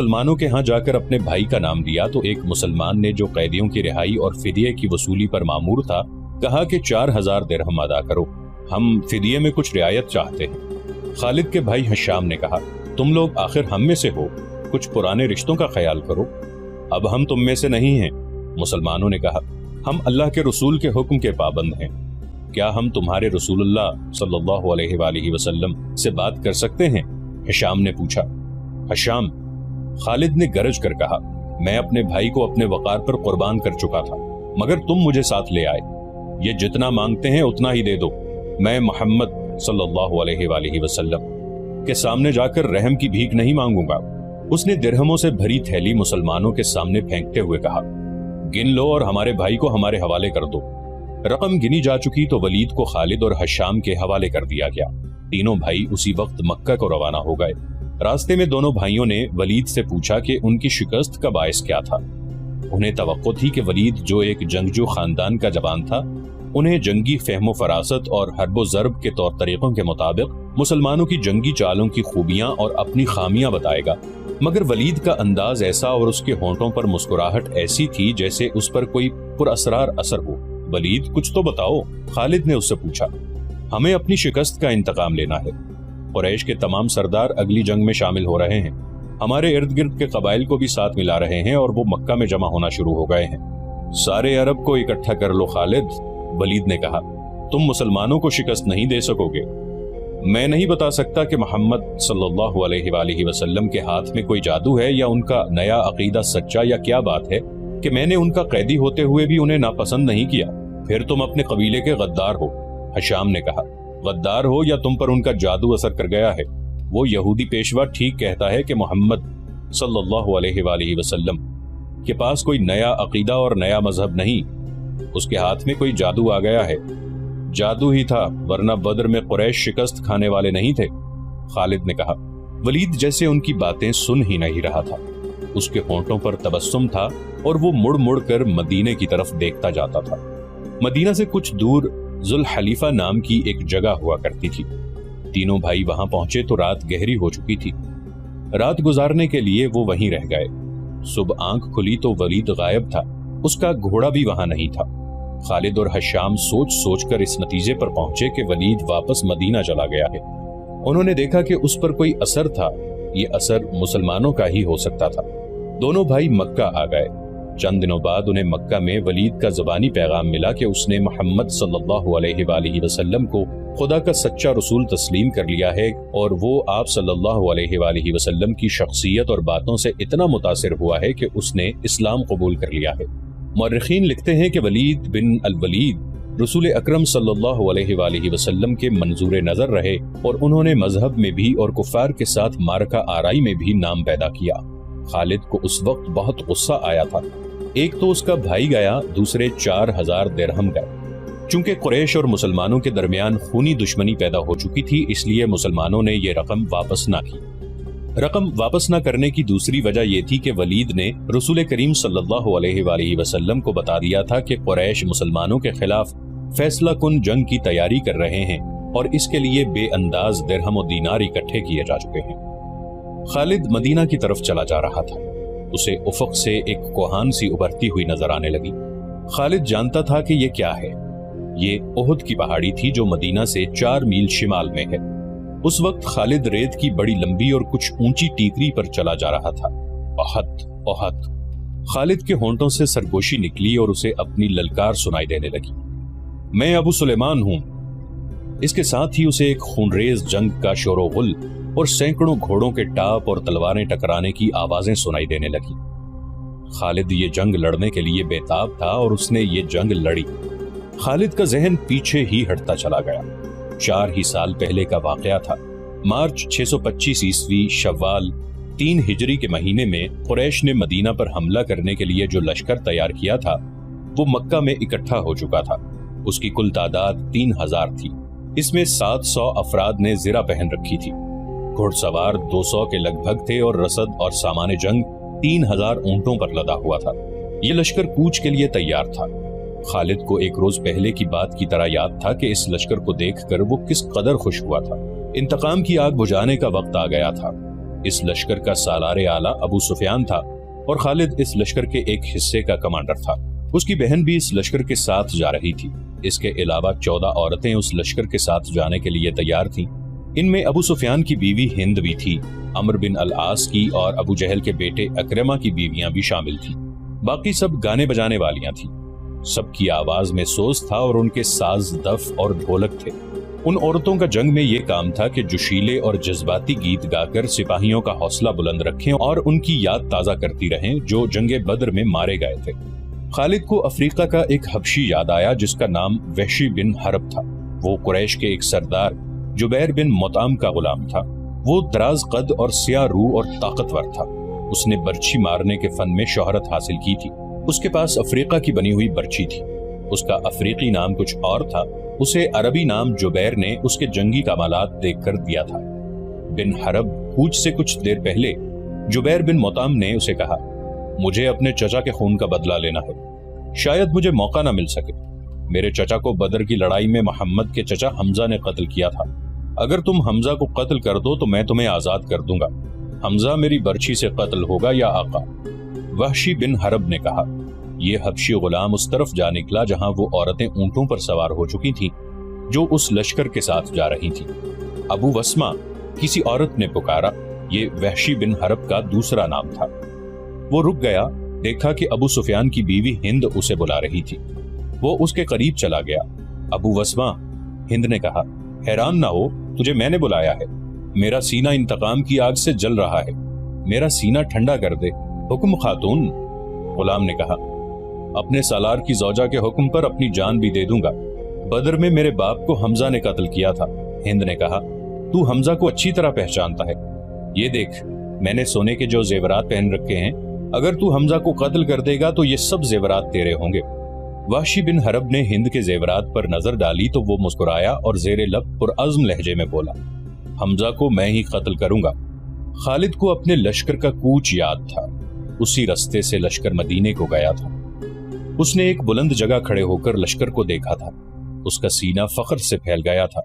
मुसलमानों के यहाँ जाकर अपने भाई का नाम लिया तो एक मुसलमान ने, जो कैदियों की रिहाई और फिदिये की वसूली पर मामूर था, कहा कि 4000 दिरहम अदा करो, हम फिदिये में कुछ रियायत चाहते हैं। खालिद के भाई हशाम ने कहा, तुम लोग आखिर हम में से हो, कुछ पुराने रिश्तों का ख्याल करो, अब हम तुम में से नहीं हैं। मुसलमानों ने कहा, हम अल्लाह के रसूल के हुक्म के पाबंद हैं, क्या हम तुम्हारे रसूलुल्लाह सल्लल्लाहु अलैहि वसल्लम से बात कर सकते हैं? हशाम ने पूछा। हशाम, खालिद ने गरज कर कहा, मैं अपने भाई को अपने वकार पर कुर्बान कर चुका था, मगर तुम मुझे साथ ले आए, ये जितना मांगते हैं उतना ही दे दो, मैं मोहम्मद सल्लल्लाहु अलैहि वसल्लम के सामने जाकर रहम की भीख नहीं मांगूंगा। उसने दिरहमों से भरी थैली मुसलमानों के सामने फेंकते हुए कहा, गिन लो और हमारे भाई को हमारे हवाले कर दो। रकम गिनी जा चुकी तो वलीद को खालिद और हशाम के हवाले कर दिया गया। तीनों भाई उसी वक्त मक्का को रवाना हो गए। रास्ते में दोनों भाइयों ने वलीद से पूछा कि उनकी शिकस्त का बायस क्या था। उन्हें तवक्को थी कि वलीद, जो एक जंगजू खानदान का जवान था, उन्हें जंगी फहमो फरासत और हर्बो ज़र्ब के तौर तरीकों के मुताबिक मुसलमानों की जंगी चालों की खूबियां और अपनी खामियां बताएगा। मगर वलीद का अंदाज ऐसा और उसके होंठों पर मुस्कुराहट ऐसी थी जैसे उस पर कोई पुरअसरार असर हो। वलीद, कुछ तो बताओ, खालिद ने उससे पूछा। हमें अपनी शिकस्त का इंतकाम लेना है। कुरैश के तमाम सरदार अगली जंग में शामिल हो रहे हैं, हमारे इर्द गिर्द के कबाइल को भी साथ मिला रहे हैं और वो मक्का में जमा होना शुरू हो गए हैं। सारे अरब को इकट्ठा कर लो खालिद, वलीद ने कहा, तुम मुसलमानों को शिकस्त नहीं दे सकोगे। मैं नहीं बता सकता कि मोहम्मद सल्लल्लाहु अलैहि वसल्लम के हाथ में कोई जादू है या उनका नया अकीदा सच्चा, या क्या बात है कि मैंने उनका कैदी होते हुए भी उन्हें नापसंद नहीं किया। फिर तुम अपने कबीले के गद्दार हो, हशाम ने कहा। गद्दार हो या तुम पर उनका जादू असर कर गया है। वो यहूदी पेशवा ठीक कहता है कि मोहम्मद सल्लल्लाहु अलैहि वसल्लम के पास कोई नया अकीदा और नया मजहब नहीं, उसके हाथ में कोई जादू आ गया है। जादू ही था, वरना बदर में कुरैश शिकस्त खाने वाले नहीं थे, खालिद ने कहा। वलीद जैसे उनकी बातें सुन ही नहीं रहा था। उसके होंठों पर तबस्सुम था और वो मुड़ मुड़ कर मदीने की तरफ देखता जाता था। मदीना से कुछ दूर जुल हलीफा नाम की एक जगह हुआ करती थी। तीनों भाई वहां पहुंचे तो रात गहरी हो चुकी थी। रात गुजारने के लिए वो वहीं रह गए। सुबह आंख खुली तो वलीद गायब था, उसका घोड़ा भी वहां नहीं था। खालिद और हशाम सोच सोच कर इस नतीजे पर पहुंचे कि वलीद वापस मदीना चला गया है। उन्होंने देखा कि उस पर कोई असर था, ये असर मुसलमानों का ही हो सकता था। दोनों भाई मक्का आ गए। चंद दिनों बाद उन्हें मक्का में वलीद का ज़बानी पैगाम मिला कि उसने मोहम्मद सल्लल्लाहु अलैहि वसल्लम को खुदा का सच्चा रसूल तस्लीम कर लिया है और वो आप सल्लल्लाहु अलैहि वसल्लम की शख्सियत और बातों से इतना मुतासिर हुआ है कि उसने इस्लाम कबूल कर लिया है। मुअर्रिखीन लिखते हैं कि वलीद बिन अल वलीद रसूल अकरम सल्लल्लाहु अलैहि वसल्लम के मंजूर नजर रहे और उन्होंने मजहब में भी और कुफार के साथ मारका आराई में भी नाम पैदा किया। खालिद को उस वक्त बहुत गुस्सा आया था। एक तो उसका भाई गया, दूसरे 4000 दिरहम गए। चूंकि कुरैश और मुसलमानों के दरमियान खूनी दुश्मनी पैदा हो चुकी थी, इसलिए मुसलमानों ने ये रकम वापस ना की। रकम वापस न करने की दूसरी वजह यह थी कि वलीद ने रसूल करीम सल्लल्लाहु अलैहि वसल्लम को बता दिया था कि कुरैश मुसलमानों के खिलाफ फैसला कुन जंग की तैयारी कर रहे हैं और इसके लिए बेअंदाज दिरहम और दीनार इकट्ठे किए जा चुके हैं। खालिद मदीना की तरफ चला जा रहा था। उसे उफक से एक कोहान सी उभरती हुई नजर आने लगी। खालिद जानता था कि ये क्या है। ये ओहद की पहाड़ी थी जो मदीना से 4 मील शिमाल में है। उस वक्त खालिद रेत की बड़ी लंबी और कुछ ऊंची टीकरी पर चला जा रहा था। ओहद, ओहद। खालिद के होंठों से सरगोशी निकली और उसे अपनी ललकार सुनाई देने लगी। मैं अबू सुलेमान हूं। इसके साथ ही उसे एक खूनरेज जंग का शोर-ओ-गुल और सैकड़ों घोड़ों के टाप और तलवारें टकराने की आवाजें सुनाई देने लगी। खालिद ये जंग लड़ने के लिए बेताब था और उसने ये जंग लड़ी। खालिद का जहन पीछे ही हटता चला गया। 4 ही साल पहले का वाकया था। मार्च 625 ईस्वी शव्वाल 3 हिजरी के महीने में कुरैश ने मदीना पर हमला करने के लिए जो लश्कर तैयार किया था वो मक्का में इकट्ठा हो चुका था। उसकी कुल तादाद 3000 थी। इसमें 700 अफराद ने जिरा पहन रखी थी। घुड़सवार 200 के लगभग थे और रसद और सामान जंग 3000 ऊंटों पर लदा हुआ था। ये लश्कर कूच के लिए तैयार था। खालिद को एक रोज पहले की बात की तरह याद था कि इस लश्कर को देखकर वो किस कदर खुश हुआ था। इंतकाम की आग बुझाने का वक्त आ गया था। इस लश्कर का सालारे आला अबू सुफियान था और खालिद इस लश्कर के एक हिस्से का कमांडर था। उसकी बहन भी इस लश्कर के साथ जा रही थी। इसके अलावा 14 औरतें उस लश्कर के साथ जाने के लिए तैयार थीं। इनमें अबू सुफियान की बीवी हिंद भी थी, अमर बिन अल आस की और अबू जहल के बेटे अकरमा की बीवियां भी शामिल थीं। बाकी सब गाने बजाने वालियां थीं। सबकी आवाज में सोज था और उनके साज, दफ और ढोलक थे। उन औरतों का जंग में ये काम था कि जोशीले और जज्बाती गीत गाकर सिपाहियों का हौसला बुलंद रखें और उनकी याद ताजा करती रहें जो जंगे बद्र में मारे गए थे। खालिद को अफ्रीका का एक हबशी याद आया जिसका नाम वहशी बिन हरब था। वो कुरैश के एक सरदार जुबैर बिन मुताम का गुलाम था। वो दराज कद और सिया रू और ताकतवर था। उसने बर्छी मारने के फन में शोहरत हासिल की थी। उसके पास अफ्रीका की बनी हुई बर्छी थी। उसका अफ्रीकी नाम कुछ और था। उसे अरबी नाम जुबैर ने उसके जंगी कमालात देखकर दिया था। बिन हरब कूच से कुछ देर पहले जुबैर बिन मुताम ने उसे कहा, मुझे अपने चचा के खून का बदला लेना है। शायद मुझे मौका न मिल सके। मेरे चचा को बदर की लड़ाई में मोहम्मद के चचा हमजा ने कत्ल किया था। अगर तुम हमजा को कत्ल कर दो तो मैं तुम्हें आजाद कर दूंगा। हमजा मेरी बर्छी से कत्ल होगा या आका। वहशी बिन हरब ने कहा। यह हबशी गुलाम उस तरफ जा निकला जहां वो औरतें ऊंटों पर सवार हो चुकी थीं, जो उस लश्कर के साथ जा रही थीं। अबू वस्मा किसी औरत ने पुकारा। ये वहशी बिन हरब का दूसरा नाम था। वो रुक गया। देखा कि अबू सुफियान की बीवी हिंद उसे बुला रही थी। वो उसके करीब चला गया। अबू वस्मा, हिंद ने कहा, हैरान ना हो, तुझे मैंने बुलाया है। मेरा सीना इंतकाम की आग से जल रहा है। मेरा सीना ठंडा कर दे। हुक्म खातून। गुलाम ने कहा, अपने सालार की जौजा के हुक्म पर अपनी जान भी दे दूंगा। बदर में मेरे बाप को हमजा ने कत्ल किया था। हिंद ने कहा, तू हमजा को अच्छी तरह पहचानता है। ये देख, मैंने सोने के जो जेवरात पहन रखे हैं, अगर तू हमजा को कत्ल कर देगा तो ये सब जेवरात तेरे होंगे। वहशी बिन हरब ने हिंद के जेवरात पर नजर डाली तो वो मुस्कुराया और जेरे लब पुरअज़्म लहजे में बोला, हमजा को मैं ही कत्ल करूंगा। खालिद को अपने लश्कर का कूच याद था। उसी रास्ते से लश्कर मदीने को गया था। उसने एक बुलंद जगह खड़े होकर लश्कर को देखा था। उसका सीना फख्र से फैल गया था।